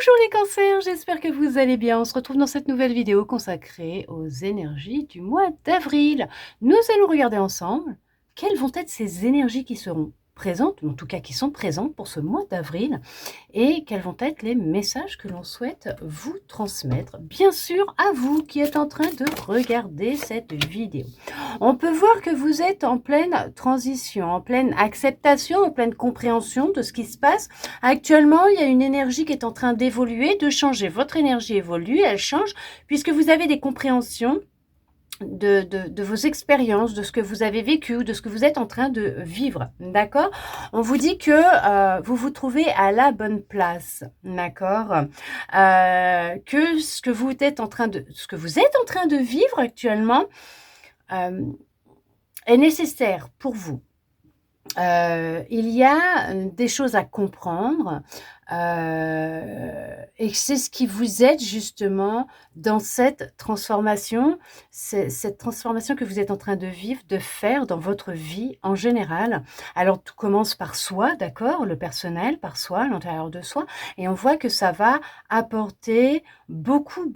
Bonjour les cancers, j'espère que vous allez bien. On se retrouve dans cette nouvelle vidéo consacrée aux énergies du mois d'avril. Nous allons regarder ensemble quelles vont être ces énergies qui seront présentes, ou en tout cas qui sont présentes pour ce mois d'avril, et quels vont être les messages que l'on souhaite vous transmettre, bien sûr à vous qui êtes en train de regarder cette vidéo. On peut voir que vous êtes en pleine transition, en pleine acceptation, en pleine compréhension de ce qui se passe. Actuellement, il y a une énergie qui est en train d'évoluer, de changer. Votre énergie évolue, elle change, puisque vous avez des compréhensions de vos expériences, de ce que vous avez vécu ou de ce que vous êtes en train de vivre, d'accord? On vous dit que vous vous trouvez à la bonne place, d'accord? Que ce que vous êtes en train de vivre actuellement est nécessaire pour vous. Il y a des choses à comprendre et c'est ce qui vous aide justement dans cette transformation, cette transformation que vous êtes en train de vivre, de faire dans votre vie en général. Alors tout commence par soi, d'accord, le personnel, par soi, l'intérieur de soi, et on voit que ça va apporter beaucoup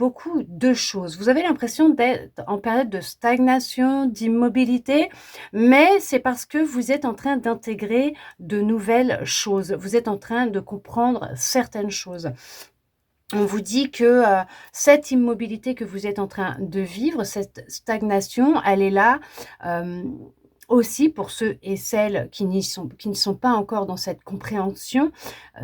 de choses. Vous avez l'impression d'être en période de stagnation, d'immobilité, mais c'est parce que vous êtes en train d'intégrer de nouvelles choses. Vous êtes en train de comprendre certaines choses. On vous dit que cette immobilité que vous êtes en train de vivre, cette stagnation, elle est là aussi pour ceux et celles qui ne sont pas encore dans cette compréhension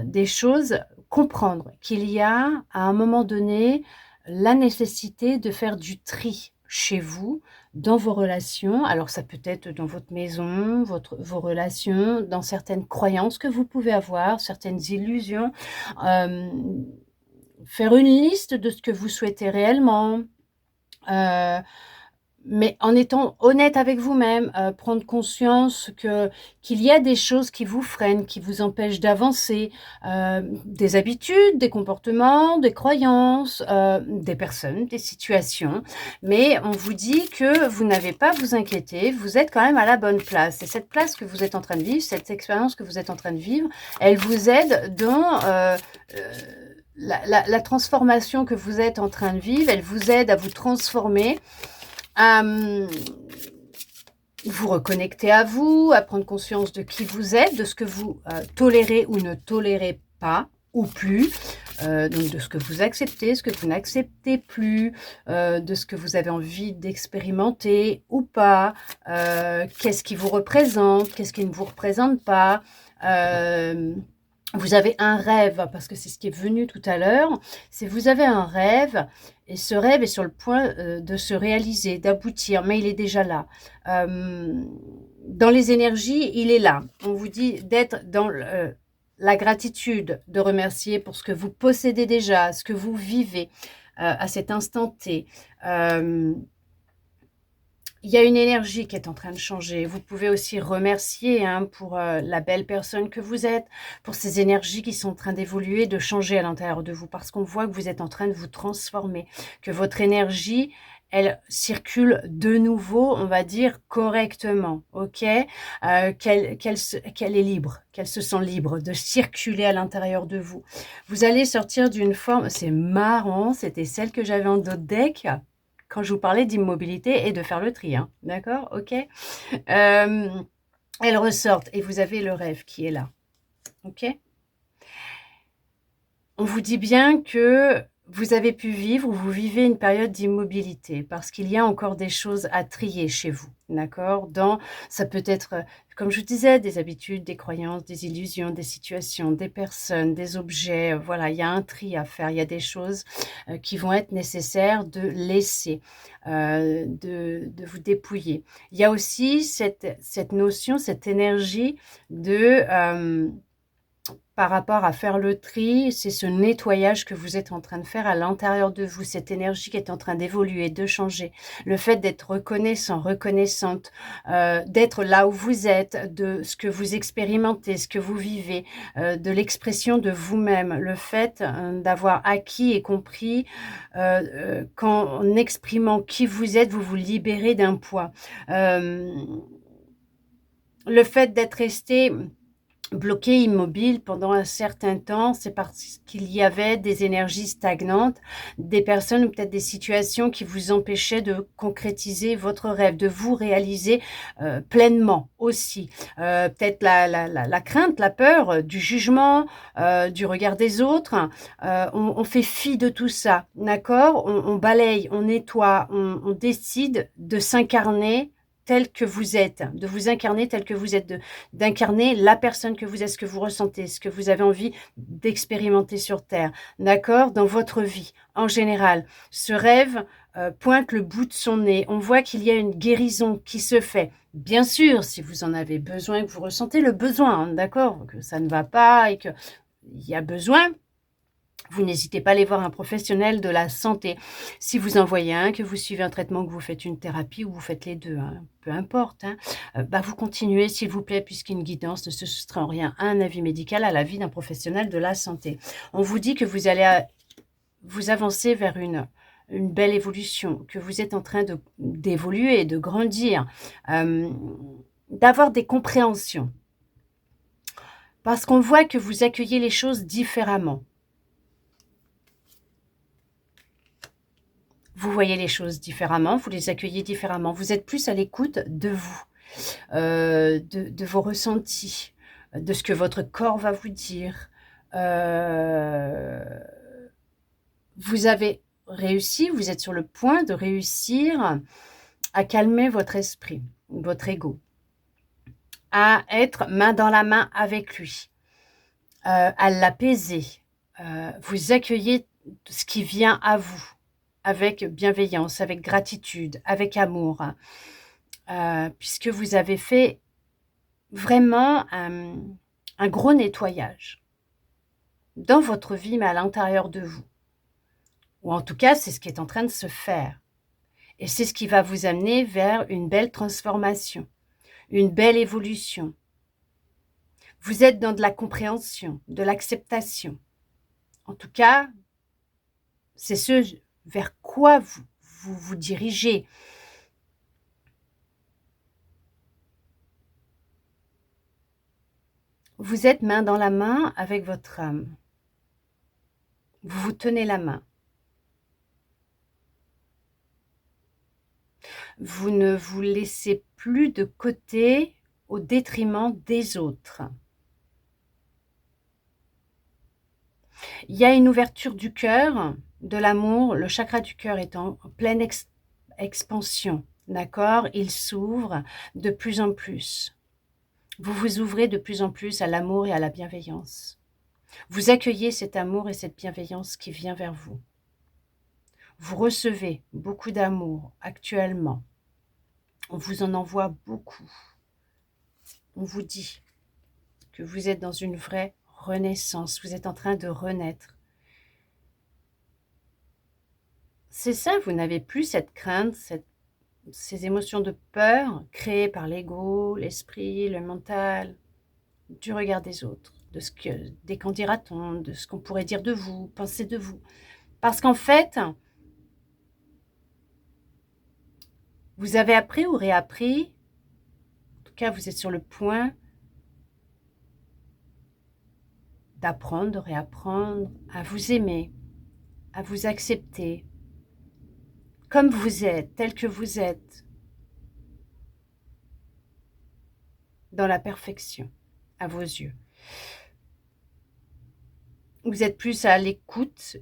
des choses, comprendre qu'il y a à un moment donné la nécessité de faire du tri chez vous, dans vos relations. Alors ça peut être dans votre maison, vos relations, dans certaines croyances que vous pouvez avoir, certaines illusions, faire une liste de ce que vous souhaitez réellement, mais en étant honnête avec vous-même, prendre conscience qu'il y a des choses qui vous freinent, qui vous empêchent d'avancer, des habitudes, des comportements, des croyances, des personnes, des situations. Mais on vous dit que vous n'avez pas à vous inquiéter, vous êtes quand même à la bonne place. Et cette place que vous êtes en train de vivre, cette expérience que vous êtes en train de vivre, elle vous aide dans la transformation que vous êtes en train de vivre, elle vous aide à vous transformer, à vous reconnecter à vous, à prendre conscience de qui vous êtes, de ce que vous tolérez ou ne tolérez pas ou plus, donc de ce que vous acceptez, ce que vous n'acceptez plus, de ce que vous avez envie d'expérimenter ou pas, qu'est-ce qui vous représente, qu'est-ce qui ne vous représente pas. Vous avez un rêve, parce que c'est ce qui est venu tout à l'heure, c'est vous avez un rêve, et ce rêve est sur le point de se réaliser, d'aboutir, mais il est déjà là. Dans les énergies, il est là. On vous dit d'être dans la gratitude, de remercier pour ce que vous possédez déjà, ce que vous vivez à cet instant T. Il y a une énergie qui est en train de changer. Vous pouvez aussi remercier pour la belle personne que vous êtes, pour ces énergies qui sont en train d'évoluer, de changer à l'intérieur de vous, parce qu'on voit que vous êtes en train de vous transformer, que votre énergie, elle circule de nouveau, on va dire, correctement, ok, qu'elle est libre, qu'elle se sent libre de circuler à l'intérieur de vous. Vous allez sortir d'une forme, c'est marrant, c'était celle que j'avais en dos de deck, quand je vous parlais d'immobilité et de faire le tri, hein, d'accord, ok. Elles ressortent et vous avez le rêve qui est là, ok. On vous dit bien que vous avez pu vivre ou vous vivez une période d'immobilité parce qu'il y a encore des choses à trier chez vous, d'accord? Ça peut être, comme je vous disais, des habitudes, des croyances, des illusions, des situations, des personnes, des objets. Voilà, il y a un tri à faire. Il y a des choses qui vont être nécessaires de laisser, de vous dépouiller. Il y a aussi cette notion, cette énergie de par rapport à faire le tri, c'est ce nettoyage que vous êtes en train de faire à l'intérieur de vous, cette énergie qui est en train d'évoluer, de changer. Le fait d'être reconnaissant, reconnaissante, d'être là où vous êtes, de ce que vous expérimentez, ce que vous vivez, de l'expression de vous-même, le fait d'avoir acquis et compris qu'en exprimant qui vous êtes, vous vous libérez d'un poids. Le fait d'être resté bloqué, immobile pendant un certain temps, c'est parce qu'il y avait des énergies stagnantes, des personnes ou peut-être des situations qui vous empêchaient de concrétiser votre rêve, de vous réaliser pleinement aussi. Peut-être la crainte, la peur du jugement, du regard des autres. On fait fi de tout ça, d'accord? On balaye, on nettoie, on décide de s'incarner tel que vous êtes, de vous incarner tel que vous êtes, d'incarner la personne que vous êtes, ce que vous ressentez, ce que vous avez envie d'expérimenter sur Terre, d'accord? Dans votre vie, en général. Ce rêve pointe le bout de son nez. On voit qu'il y a une guérison qui se fait. Bien sûr, si vous en avez besoin, que vous ressentez le besoin, hein, d'accord? Que ça ne va pas et qu'il y a besoin, vous n'hésitez pas à aller voir un professionnel de la santé. Si vous en voyez un, que vous suivez un traitement, que vous faites une thérapie ou vous faites les deux, hein, peu importe, hein, vous continuez, s'il vous plaît, puisqu'une guidance ne se soustrait en rien à un avis médical, à l'avis d'un professionnel de la santé. On vous dit que vous allez vous avancer vers une belle évolution, que vous êtes en train d'évoluer, de grandir, d'avoir des compréhensions. Parce qu'on voit que vous accueillez les choses différemment. Vous voyez les choses différemment, vous les accueillez différemment. Vous êtes plus à l'écoute de vous, de vos ressentis, de ce que votre corps va vous dire. Vous avez réussi, vous êtes sur le point de réussir à calmer votre esprit, votre ego, à être main dans la main avec lui, à l'apaiser. Vous accueillez ce qui vient à vous avec bienveillance, avec gratitude, avec amour, puisque vous avez fait vraiment un gros nettoyage dans votre vie, mais à l'intérieur de vous. Ou en tout cas, c'est ce qui est en train de se faire. Et c'est ce qui va vous amener vers une belle transformation, une belle évolution. Vous êtes dans de la compréhension, de l'acceptation. En tout cas, c'est ce vers quoi vous dirigez. Vous êtes main dans la main avec votre âme. Vous vous tenez la main. Vous ne vous laissez plus de côté au détriment des autres. Il y a une ouverture du cœur, de l'amour. Le chakra du cœur est en pleine expansion, d'accord? Il s'ouvre de plus en plus. Vous vous ouvrez de plus en plus à l'amour et à la bienveillance. Vous accueillez cet amour et cette bienveillance qui vient vers vous. Vous recevez beaucoup d'amour actuellement. On vous en envoie beaucoup. On vous dit que vous êtes dans une vraie renaissance. Vous êtes en train de renaître. C'est ça, vous n'avez plus cette crainte, ces émotions de peur créées par l'ego, l'esprit, le mental, du regard des autres, des qu'en dira-t-on, de ce qu'on pourrait dire de vous, penser de vous. Parce qu'en fait, vous avez appris ou réappris, en tout cas vous êtes sur le point d'apprendre, de réapprendre à vous aimer, à vous accepter, comme vous êtes, tel que vous êtes, dans la perfection, à vos yeux. Vous êtes plus à l'écoute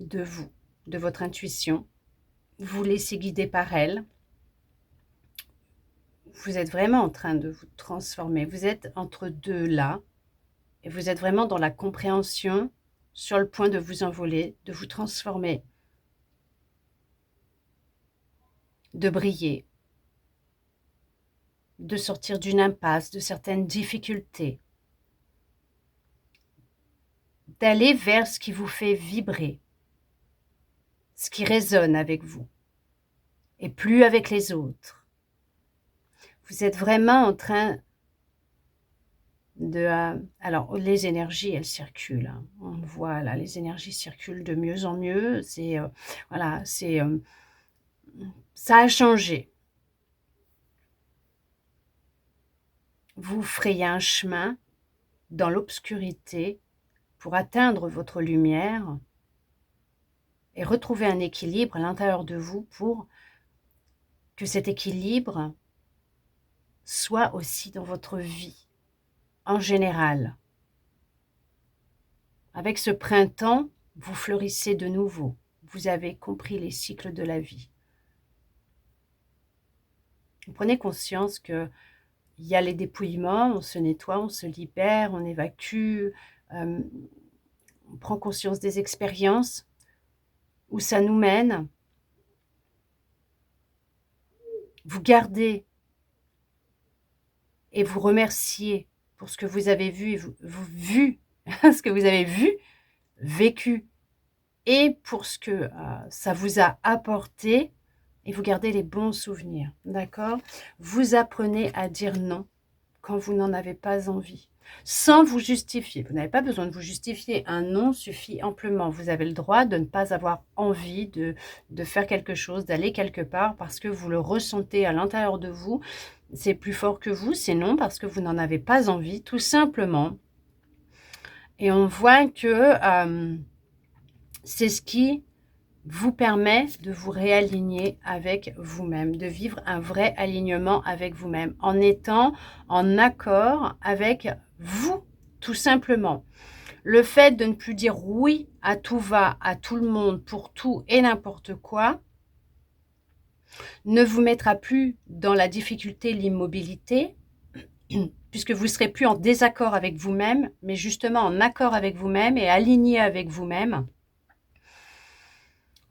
de vous, de votre intuition. Vous laissez guider par elle. Vous êtes vraiment en train de vous transformer. Vous êtes entre deux là. Et vous êtes vraiment dans la compréhension, sur le point de vous envoler, de vous transformer, de briller, de sortir d'une impasse, de certaines difficultés, d'aller vers ce qui vous fait vibrer, ce qui résonne avec vous, et plus avec les autres. Vous êtes vraiment en train alors, les énergies, elles circulent, hein. On voit là, les énergies circulent de mieux en mieux. Voilà, ça a changé. Vous frayez un chemin dans l'obscurité pour atteindre votre lumière et retrouver un équilibre à l'intérieur de vous pour que cet équilibre soit aussi dans votre vie en général. Avec ce printemps, vous fleurissez de nouveau. Vous avez compris les cycles de la vie. Vous prenez conscience qu'il y a les dépouillements, on se nettoie, on se libère, on évacue, on prend conscience des expériences, où ça nous mène. Vous gardez et vous remerciez pour ce que vous avez vu, ce que vous avez vu, vécu, et pour ce que ça vous a apporté, et vous gardez les bons souvenirs, d'accord? Vous apprenez à dire non quand vous n'en avez pas envie, sans vous justifier. Vous n'avez pas besoin de vous justifier. Un non suffit amplement. Vous avez le droit de ne pas avoir envie de faire quelque chose, d'aller quelque part, parce que vous le ressentez à l'intérieur de vous. C'est plus fort que vous, c'est non, parce que vous n'en avez pas envie, tout simplement. Et on voit que c'est ce qui vous permet de vous réaligner avec vous-même, de vivre un vrai alignement avec vous-même, en étant en accord avec vous, tout simplement. Le fait de ne plus dire oui à tout va, à tout le monde, pour tout et n'importe quoi, ne vous mettra plus dans la difficulté, l'immobilité, puisque vous ne serez plus en désaccord avec vous-même, mais justement en accord avec vous-même et aligné avec vous-même,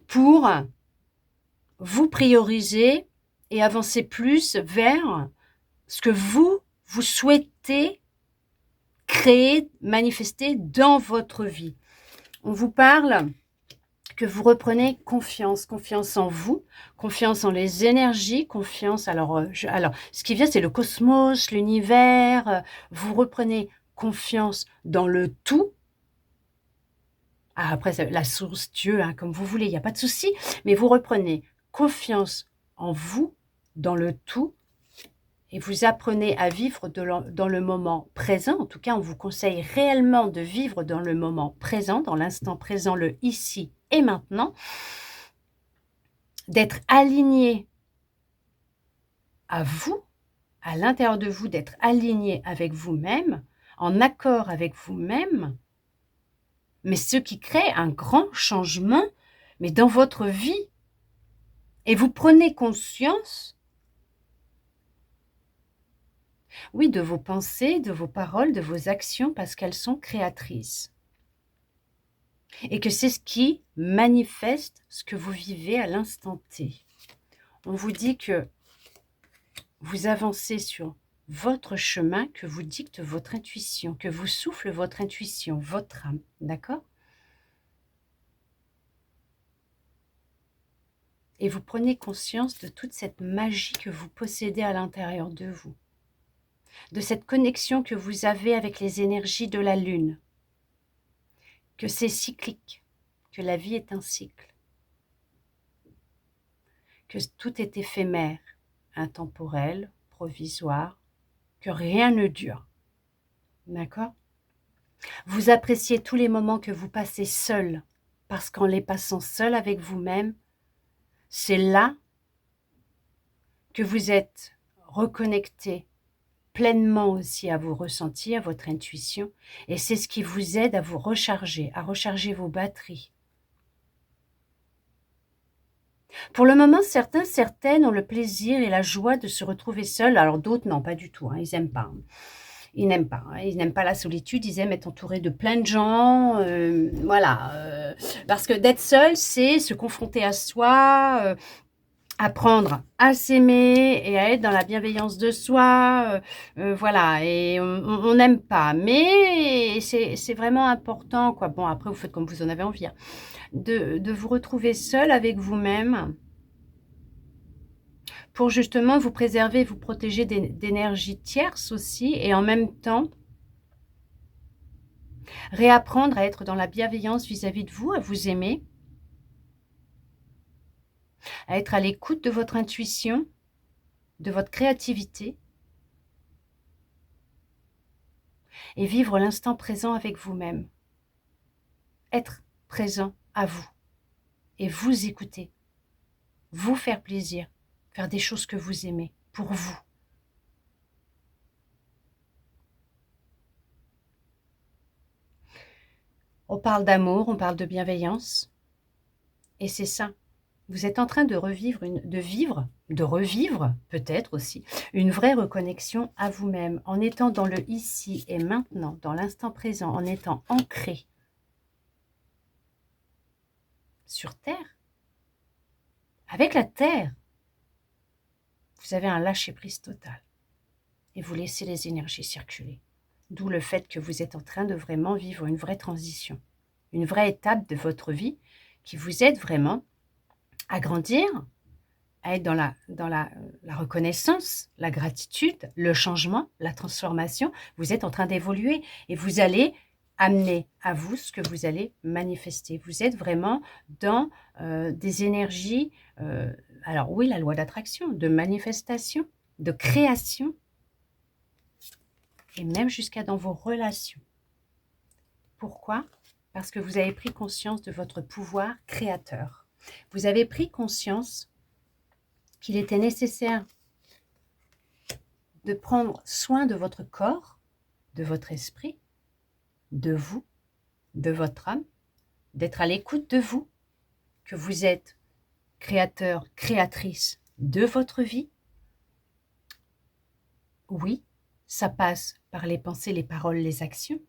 pour vous prioriser et avancer plus vers ce que vous souhaitez créer, manifester dans votre vie. On vous parle que vous reprenez confiance en vous, confiance en les énergies, confiance, alors ce qui vient c'est le cosmos, l'univers, vous reprenez confiance dans le tout. Après, la source, Dieu, hein, comme vous voulez, il n'y a pas de souci, mais vous reprenez confiance en vous, dans le tout, et vous apprenez à vivre dans le moment présent. En tout cas, on vous conseille réellement de vivre dans le moment présent, dans l'instant présent, le ici et maintenant, d'être aligné à vous, à l'intérieur de vous, d'être aligné avec vous-même, en accord avec vous-même, mais ce qui crée un grand changement, mais dans votre vie. Et vous prenez conscience, oui, de vos pensées, de vos paroles, de vos actions, parce qu'elles sont créatrices. Et que c'est ce qui manifeste ce que vous vivez à l'instant T. On vous dit que vous avancez sur votre chemin, que vous dicte votre intuition, que vous souffle votre intuition, votre âme, d'accord? Et vous prenez conscience de toute cette magie que vous possédez à l'intérieur de vous, de cette connexion que vous avez avec les énergies de la Lune, que c'est cyclique, que la vie est un cycle, que tout est éphémère, intemporel, provisoire, que rien ne dure. D'accord? Vous appréciez tous les moments que vous passez seul, parce qu'en les passant seul avec vous-même, c'est là que vous êtes reconnecté pleinement aussi à vos ressentis, à votre intuition, et c'est ce qui vous aide à vous recharger, à recharger vos batteries. Pour le moment, certaines ont le plaisir et la joie de se retrouver seuls, alors d'autres non, pas du tout, hein, ils n'aiment pas. Ils n'aiment pas, hein, ils n'aiment pas la solitude, ils aiment être entourés de plein de gens, voilà, parce que d'être seul, c'est se confronter à soi, apprendre à s'aimer et à être dans la bienveillance de soi, voilà, et on n'aime pas, mais c'est vraiment important, quoi. Bon, après, vous faites comme vous en avez envie, hein, de vous retrouver seul avec vous-même pour justement vous préserver, vous protéger d'énergie tierce aussi, et en même temps, réapprendre à être dans la bienveillance vis-à-vis de vous, à vous aimer, à être à l'écoute de votre intuition, de votre créativité, et vivre l'instant présent avec vous-même. Être présent à vous et vous écouter, vous faire plaisir, faire des choses que vous aimez pour vous. On parle d'amour, on parle de bienveillance, et c'est ça. Vous êtes en train de revivre peut-être aussi, une vraie reconnexion à vous-même, en étant dans le ici et maintenant, dans l'instant présent, en étant ancré sur Terre, avec la Terre. Vous avez un lâcher-prise total et vous laissez les énergies circuler. D'où le fait que vous êtes en train de vraiment vivre une vraie transition, une vraie étape de votre vie qui vous aide vraiment à grandir, à être dans la reconnaissance, la gratitude, le changement, la transformation. Vous êtes en train d'évoluer et vous allez amener à vous ce que vous allez manifester. Vous êtes vraiment dans des énergies, alors oui, la loi d'attraction, de manifestation, de création, et même jusqu'à dans vos relations. Pourquoi? Parce que vous avez pris conscience de votre pouvoir créateur. Vous avez pris conscience qu'il était nécessaire de prendre soin de votre corps, de votre esprit, de vous, de votre âme, d'être à l'écoute de vous, que vous êtes créateur, créatrice de votre vie. Oui, ça passe par les pensées, les paroles, les actions,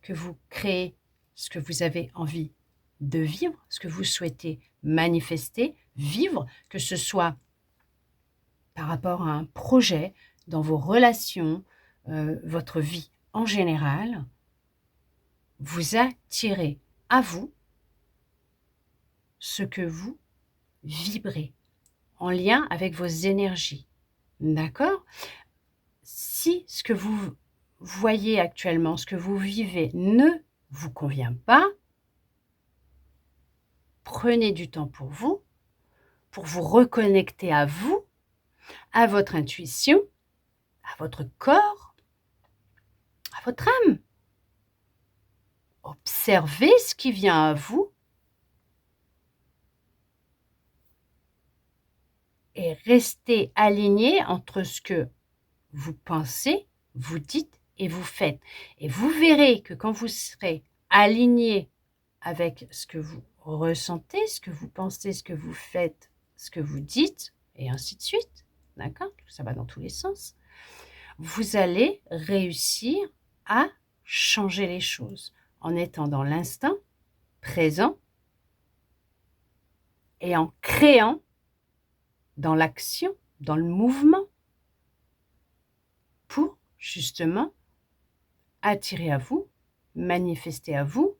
que vous créez ce que vous avez envie de vivre, ce que vous souhaitez manifester, vivre, que ce soit par rapport à un projet, dans vos relations, votre vie en général. Vous attirez à vous ce que vous vibrez, en lien avec vos énergies. D'accord? Si ce que vous voyez actuellement, ce que vous vivez ne vous convient pas, prenez du temps pour vous reconnecter à vous, à votre intuition, à votre corps, à votre âme. Observez ce qui vient à vous et restez aligné entre ce que vous pensez, vous dites et vous faites. Et vous verrez que quand vous serez aligné avec ce que vous ressentez, ce que vous pensez, ce que vous faites, ce que vous dites, et ainsi de suite, d'accord? Ça va dans tous les sens. Vous allez réussir à changer les choses en étant dans l'instant présent et en créant dans l'action, dans le mouvement, pour justement attirer à vous, manifester à vous,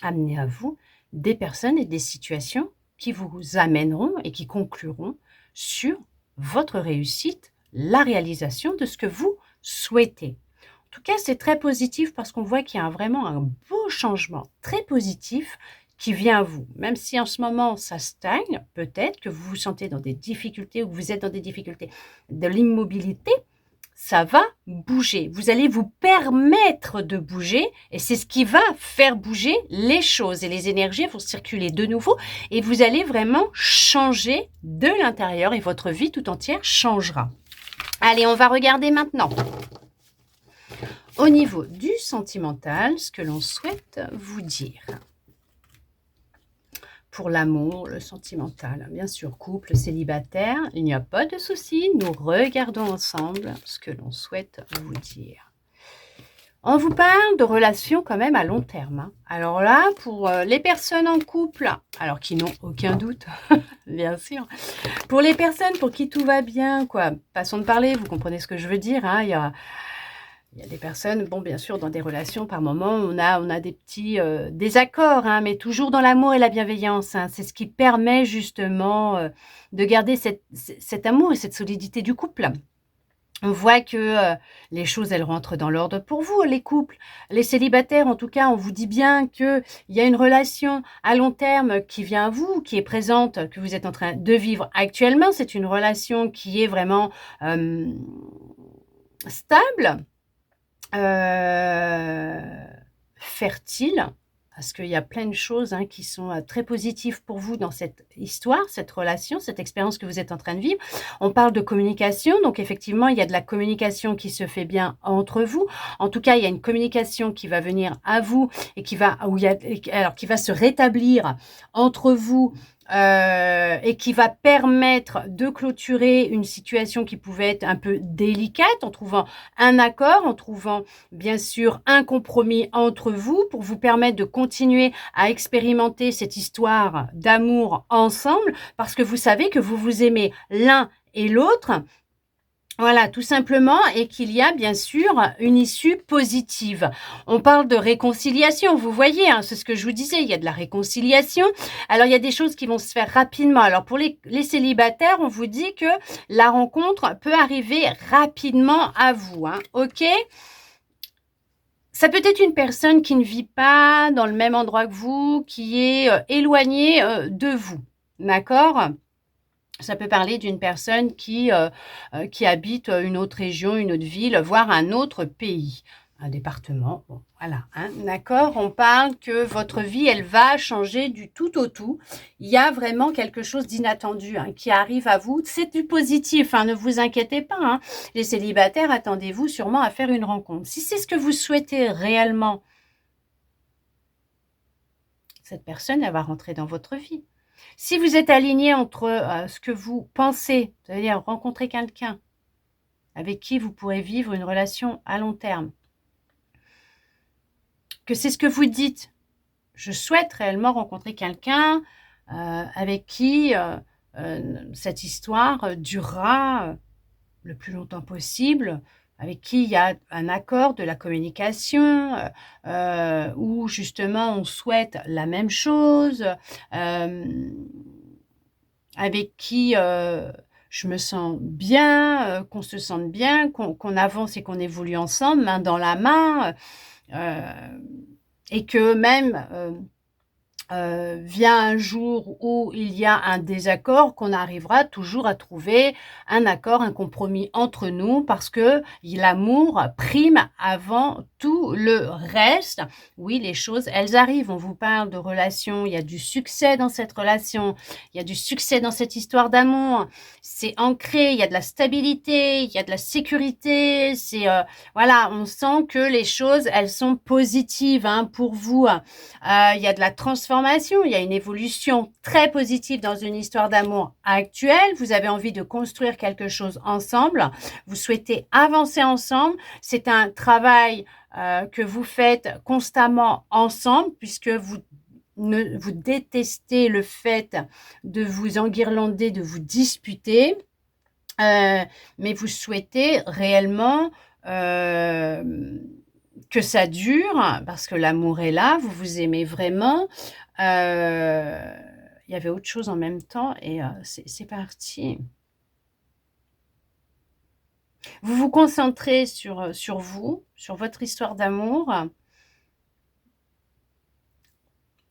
amener à vous des personnes et des situations qui vous amèneront et qui concluront sur votre réussite, la réalisation de ce que vous souhaitez. En tout cas, c'est très positif parce qu'on voit qu'il y a vraiment un beau changement très positif qui vient à vous. Même si en ce moment, ça stagne, peut-être que vous vous sentez dans des difficultés ou que vous êtes dans des difficultés de l'immobilité, ça va bouger. Vous allez vous permettre de bouger et c'est ce qui va faire bouger les choses et les énergies vont circuler de nouveau et vous allez vraiment changer de l'intérieur et votre vie tout entière changera. Allez, on va regarder maintenant au niveau du sentimental ce que l'on souhaite vous dire. Pour l'amour, le sentimental, bien sûr, couple, célibataire, il n'y a pas de souci. Nous regardons ensemble ce que l'on souhaite vous dire. On vous parle de relations quand même à long terme. Hein. Alors là, pour les personnes en couple, alors qui n'ont aucun doute, bien sûr. Pour les personnes pour qui tout va bien, quoi, façon de parler, vous comprenez ce que je veux dire. Hein, il y a des personnes, bon, bien sûr, dans des relations, par moment, on a des petits désaccords, hein, mais toujours dans l'amour et la bienveillance. Hein, c'est ce qui permet justement de garder cet amour et cette solidité du couple. On voit que les choses, elles rentrent dans l'ordre pour vous, les couples. Les célibataires, en tout cas, on vous dit bien qu'il y a une relation à long terme qui vient à vous, qui est présente, que vous êtes en train de vivre actuellement. C'est une relation qui est vraiment stable. fertile, parce qu'il y a plein de choses hein, qui sont très positives pour vous dans cette histoire, cette relation, cette expérience que vous êtes en train de vivre. On parle de communication, donc effectivement, il y a de la communication qui se fait bien entre vous. En tout cas, il y a une communication qui va venir à vous et qui va, alors, qui va se rétablir entre vous et qui va permettre de clôturer une situation qui pouvait être un peu délicate en trouvant un accord, en trouvant bien sûr un compromis entre vous pour vous permettre de continuer à expérimenter cette histoire d'amour ensemble parce que vous savez que vous vous aimez l'un et l'autre. Voilà, tout simplement, et qu'il y a bien sûr une issue positive. On parle de réconciliation, vous voyez, hein, c'est ce que je vous disais, il y a de la réconciliation. Alors, il y a des choses qui vont se faire rapidement. Alors, pour les célibataires, on vous dit que la rencontre peut arriver rapidement à vous, hein, ok ? Ça peut être une personne qui ne vit pas dans le même endroit que vous, qui est éloignée de vous, d'accord ? Ça peut parler d'une personne qui habite une autre région, une autre ville, voire un autre pays, un département. Bon, voilà, hein, d'accord. On parle que votre vie, elle va changer du tout au tout. Il y a vraiment quelque chose d'inattendu hein, qui arrive à vous. C'est du positif, hein, ne vous inquiétez pas. Hein. Les célibataires, attendez-vous sûrement à faire une rencontre. Si c'est ce que vous souhaitez réellement, cette personne, elle va rentrer dans votre vie. Si vous êtes aligné entre ce que vous pensez, c'est-à-dire rencontrer quelqu'un avec qui vous pourrez vivre une relation à long terme, que c'est ce que vous dites, je souhaite réellement rencontrer quelqu'un avec qui cette histoire durera le plus longtemps possible, avec qui il y a un accord de la communication, où justement on souhaite la même chose, avec qui je me sens bien, qu'on se sente bien, qu'on avance et qu'on évolue ensemble, main dans la main, et que même vient un jour où il y a un désaccord, qu'on arrivera toujours à trouver un accord, un compromis entre nous parce que l'amour prime avant tout le reste. Oui, les choses, elles arrivent. On vous parle de relation, il y a du succès dans cette relation, il y a du succès dans cette histoire d'amour. C'est ancré, il y a de la stabilité, il y a de la sécurité. C'est voilà, on sent que les choses, elles sont positives hein, pour vous. Il y a de la transformation, il y a une évolution très positive dans une histoire d'amour actuelle. Vous avez envie de construire quelque chose ensemble. Vous souhaitez avancer ensemble. C'est un travail que vous faites constamment ensemble puisque vous détestez le fait de vous enguirlander, de vous disputer. Mais vous souhaitez réellement que ça dure, parce que l'amour est là, vous vous aimez vraiment. Il y avait autre chose en même temps et c'est parti. Vous vous concentrez sur vous, sur votre histoire d'amour.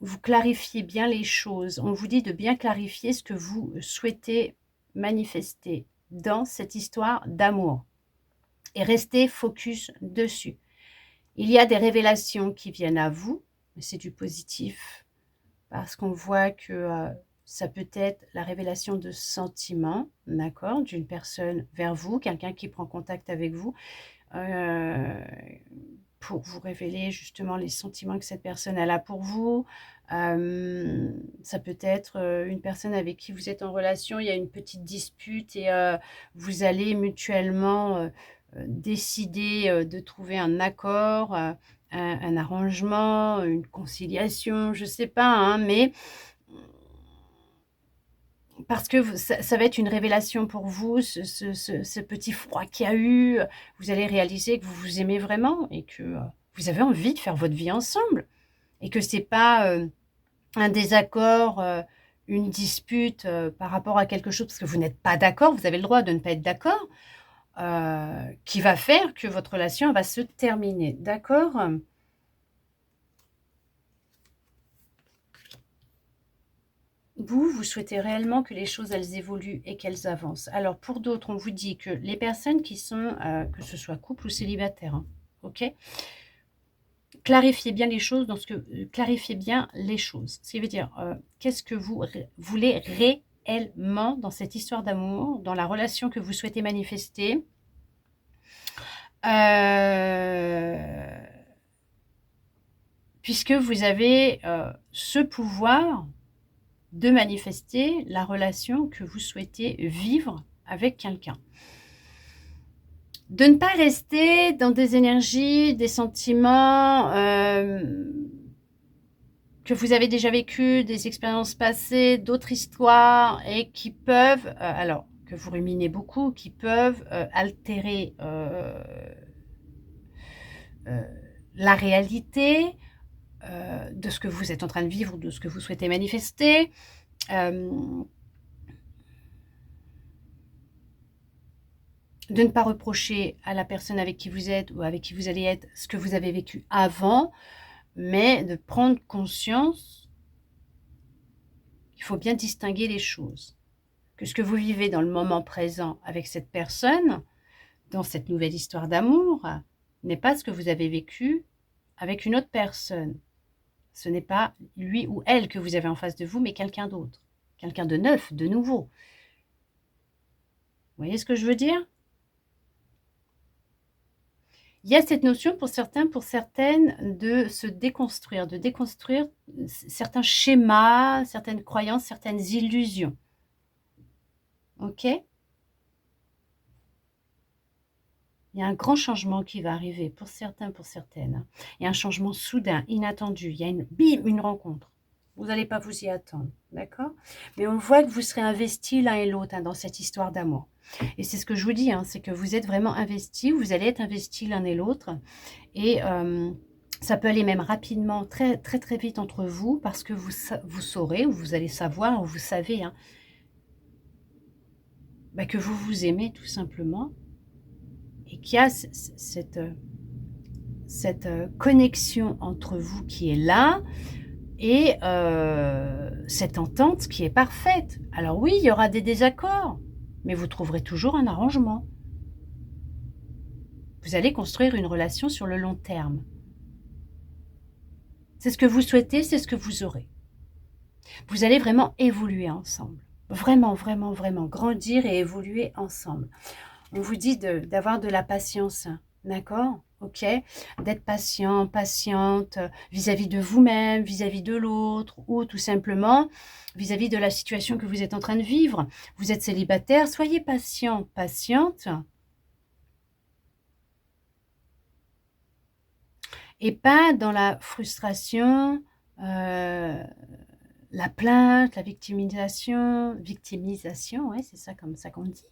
Vous clarifiez bien les choses. On vous dit de bien clarifier ce que vous souhaitez manifester dans cette histoire d'amour et restez focus dessus. Il y a des révélations qui viennent à vous, mais c'est du positif parce qu'on voit que ça peut être la révélation de sentiments, d'accord, d'une personne vers vous, quelqu'un qui prend contact avec vous pour vous révéler justement les sentiments que cette personne elle a pour vous. Ça peut être une personne avec qui vous êtes en relation, il y a une petite dispute et vous allez mutuellement décider de trouver un accord, un arrangement, une conciliation, je ne sais pas, hein, mais parce que ça va être une révélation pour vous, ce petit froid qu'il y a eu. Vous allez réaliser que vous vous aimez vraiment et que vous avez envie de faire votre vie ensemble. Et que ce n'est pas un désaccord, une dispute par rapport à quelque chose, parce que vous n'êtes pas d'accord, vous avez le droit de ne pas être d'accord, qui va faire que votre relation va se terminer. D'accord ? Vous souhaitez réellement que les choses, elles évoluent et qu'elles avancent. Alors, pour d'autres, on vous dit que les personnes qui sont, que ce soit couple ou célibataire, hein, ok? Clarifiez bien les choses clarifiez bien les choses. Ce qui veut dire, qu'est-ce que vous voulez réellement dans cette histoire d'amour, dans la relation que vous souhaitez manifester? Puisque vous avez ce pouvoir de manifester la relation que vous souhaitez vivre avec quelqu'un. De ne pas rester dans des énergies, des sentiments que vous avez déjà vécu, des expériences passées, d'autres histoires, et qui peuvent, alors que vous ruminez beaucoup, qui peuvent altérer la réalité de ce que vous êtes en train de vivre, de ce que vous souhaitez manifester. De ne pas reprocher à la personne avec qui vous êtes ou avec qui vous allez être ce que vous avez vécu avant, mais de prendre conscience qu'il faut bien distinguer les choses. Que ce que vous vivez dans le moment présent avec cette personne, dans cette nouvelle histoire d'amour, n'est pas ce que vous avez vécu avec une autre personne. Ce n'est pas lui ou elle que vous avez en face de vous, mais quelqu'un d'autre. Quelqu'un de neuf, de nouveau. Vous voyez ce que je veux dire ? Il y a cette notion pour certains, pour certaines, de se déconstruire, de déconstruire certains schémas, certaines croyances, certaines illusions. Ok ? Il y a un grand changement qui va arriver pour certains, pour certaines. Il y a un changement soudain, inattendu. Il y a une rencontre. Vous n'allez pas vous y attendre, d'accord? Mais on voit que vous serez investis l'un et l'autre dans cette histoire d'amour. Et c'est ce que je vous dis, c'est que vous êtes vraiment investis, vous allez être investis l'un et l'autre. Et ça peut aller même rapidement, très très très vite entre vous, parce que vous saurez, ou vous allez savoir, ou vous savez, que vous vous aimez tout simplement. Et qu'il y a cette connexion entre vous qui est là, et cette entente qui est parfaite. Alors oui, il y aura des désaccords, mais vous trouverez toujours un arrangement. Vous allez construire une relation sur le long terme. C'est ce que vous souhaitez, c'est ce que vous aurez. Vous allez vraiment évoluer ensemble. Vraiment, vraiment, vraiment grandir et évoluer ensemble. On vous dit d'avoir de la patience, d'accord ? Ok ? D'être patient, patiente vis-à-vis de vous-même, vis-à-vis de l'autre, ou tout simplement vis-à-vis de la situation que vous êtes en train de vivre. Vous êtes célibataire, soyez patient, patiente. Et pas dans la frustration, la plainte, la victimisation, ouais, c'est ça comme ça qu'on dit.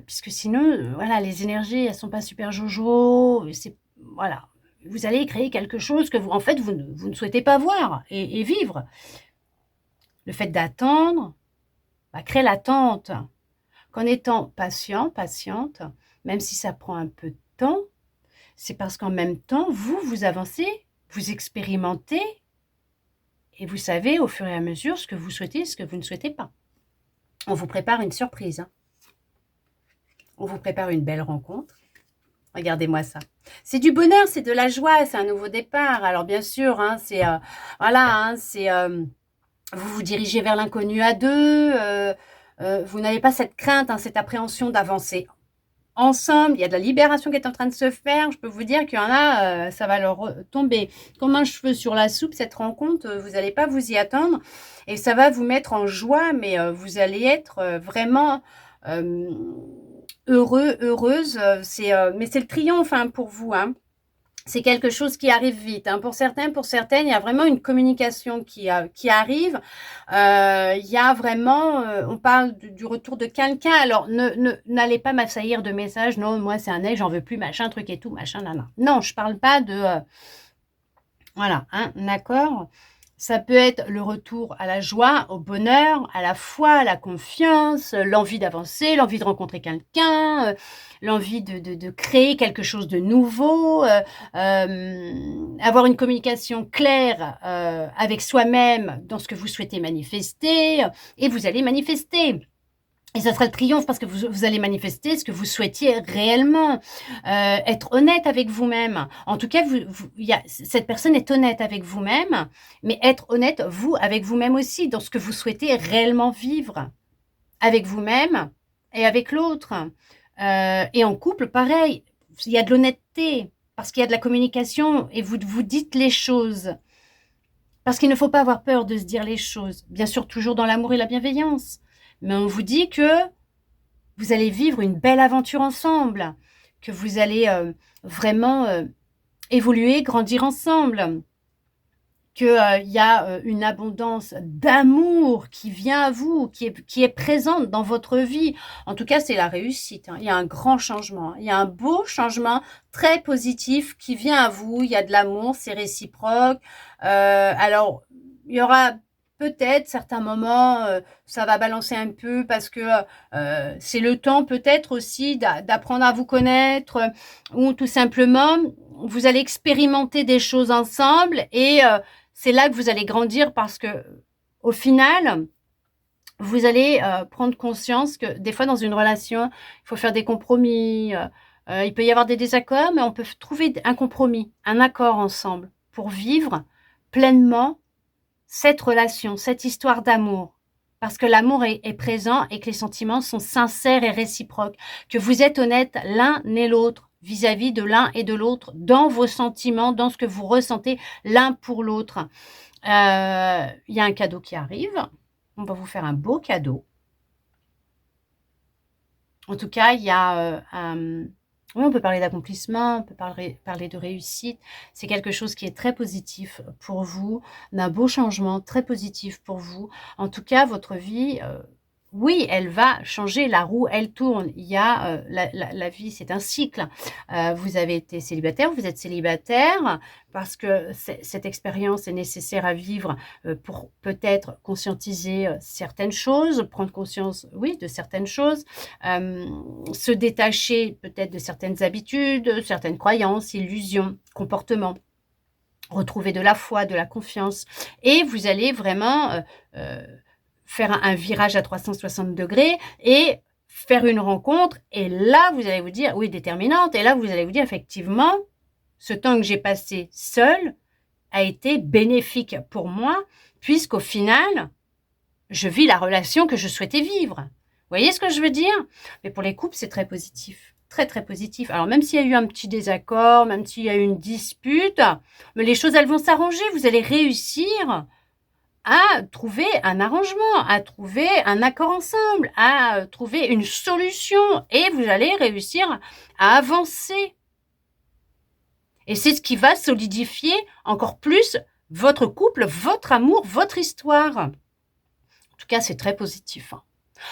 Puisque sinon, voilà, les énergies, elles sont pas super jojo. Voilà, vous allez créer quelque chose que en fait, vous ne souhaitez pas voir et vivre. Le fait d'attendre crée l'attente. Qu'en étant patient, patiente, même si ça prend un peu de temps, c'est parce qu'en même temps, vous avancez, vous expérimentez, et vous savez au fur et à mesure ce que vous souhaitez et ce que vous ne souhaitez pas. On vous prépare une surprise. On vous prépare une belle rencontre. Regardez-moi ça. C'est du bonheur, c'est de la joie, c'est un nouveau départ. Alors bien sûr, vous vous dirigez vers l'inconnu à deux. Vous n'avez pas cette crainte, cette appréhension d'avancer ensemble. Il y a de la libération qui est en train de se faire. Je peux vous dire qu'il y en a, ça va leur tomber comme un cheveu sur la soupe, cette rencontre. Vous n'allez pas vous y attendre. Et ça va vous mettre en joie, mais vous allez être vraiment heureux, heureuse. Mais c'est le triomphe pour vous. C'est quelque chose qui arrive vite. Pour certains, pour certaines, il y a vraiment une communication qui arrive. Il y a vraiment, on parle du retour de quelqu'un. Alors, n'allez pas m'assaillir de messages. Non, moi, c'est un ex, j'en veux plus, machin, truc et tout, machin, nana. Non, je parle pas de... voilà, d'accord ? Ça peut être le retour à la joie, au bonheur, à la foi, à la confiance, l'envie d'avancer, l'envie de rencontrer quelqu'un, l'envie de créer quelque chose de nouveau, avoir une communication claire avec soi-même dans ce que vous souhaitez manifester, et vous allez manifester. Et ça sera le triomphe parce que vous allez manifester ce que vous souhaitiez réellement. Être honnête avec vous-même. En tout cas, cette personne est honnête avec vous-même, mais être honnête, vous, avec vous-même aussi, dans ce que vous souhaitez réellement vivre. Avec vous-même et avec l'autre. Et en couple, pareil. Il y a de l'honnêteté parce qu'il y a de la communication et vous dites les choses. Parce qu'il ne faut pas avoir peur de se dire les choses. Bien sûr, toujours dans l'amour et la bienveillance. Mais on vous dit que vous allez vivre une belle aventure ensemble, que vous allez vraiment évoluer, grandir ensemble, qu'il y a une abondance d'amour qui vient à vous, qui est présente dans votre vie. En tout cas, c'est la réussite. Il y a un grand changement. Il y a un beau changement très positif qui vient à vous. Il y a de l'amour, c'est réciproque. Alors, il y aura peut-être certains moments, ça va balancer un peu parce que c'est le temps peut-être aussi d'apprendre à vous connaître ou tout simplement, vous allez expérimenter des choses ensemble et c'est là que vous allez grandir parce que au final, vous allez prendre conscience que des fois dans une relation, il faut faire des compromis. Il peut y avoir des désaccords, mais on peut trouver un compromis, un accord ensemble pour vivre pleinement cette relation, cette histoire d'amour. Parce que l'amour est présent et que les sentiments sont sincères et réciproques. Que vous êtes honnêtes l'un et l'autre vis-à-vis de l'un et de l'autre dans vos sentiments, dans ce que vous ressentez l'un pour l'autre. Il y a un cadeau qui arrive. On va vous faire un beau cadeau. En tout cas, il y a oui, on peut parler d'accomplissement, on peut parler de réussite. C'est quelque chose qui est très positif pour vous, d'un beau changement très positif pour vous. En tout cas, votre vie, oui, elle va changer, la roue, elle tourne. Il y a la vie, c'est un cycle. Vous avez été célibataire, vous êtes célibataire parce que cette expérience est nécessaire à vivre pour peut-être conscientiser certaines choses, prendre conscience, oui, de certaines choses, se détacher peut-être de certaines habitudes, certaines croyances, illusions, comportements. Retrouver de la foi, de la confiance. Et vous allez vraiment faire un virage à 360 degrés et faire une rencontre. Et là, vous allez vous dire, oui, déterminante. Et là, vous allez vous dire, effectivement, ce temps que j'ai passé seul a été bénéfique pour moi, puisqu'au final, je vis la relation que je souhaitais vivre. Vous voyez ce que je veux dire? Mais pour les couples, c'est très positif. Très, très positif. Alors, même s'il y a eu un petit désaccord, même s'il y a eu une dispute, mais les choses, elles vont s'arranger. Vous allez réussir à trouver un arrangement, à trouver un accord ensemble, à trouver une solution et vous allez réussir à avancer. Et c'est ce qui va solidifier encore plus votre couple, votre amour, votre histoire. En tout cas, c'est très positif.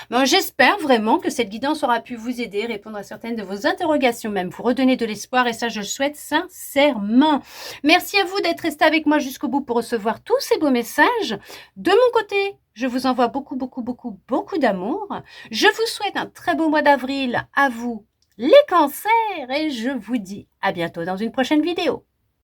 Bon, j'espère vraiment que cette guidance aura pu vous aider, répondre à certaines de vos interrogations, même vous redonner de l'espoir, et ça, je le souhaite sincèrement. Merci à vous d'être resté avec moi jusqu'au bout pour recevoir tous ces beaux messages. De mon côté, je vous envoie beaucoup, beaucoup, beaucoup, beaucoup d'amour. Je vous souhaite un très beau mois d'avril à vous, les cancers, et je vous dis à bientôt dans une prochaine vidéo.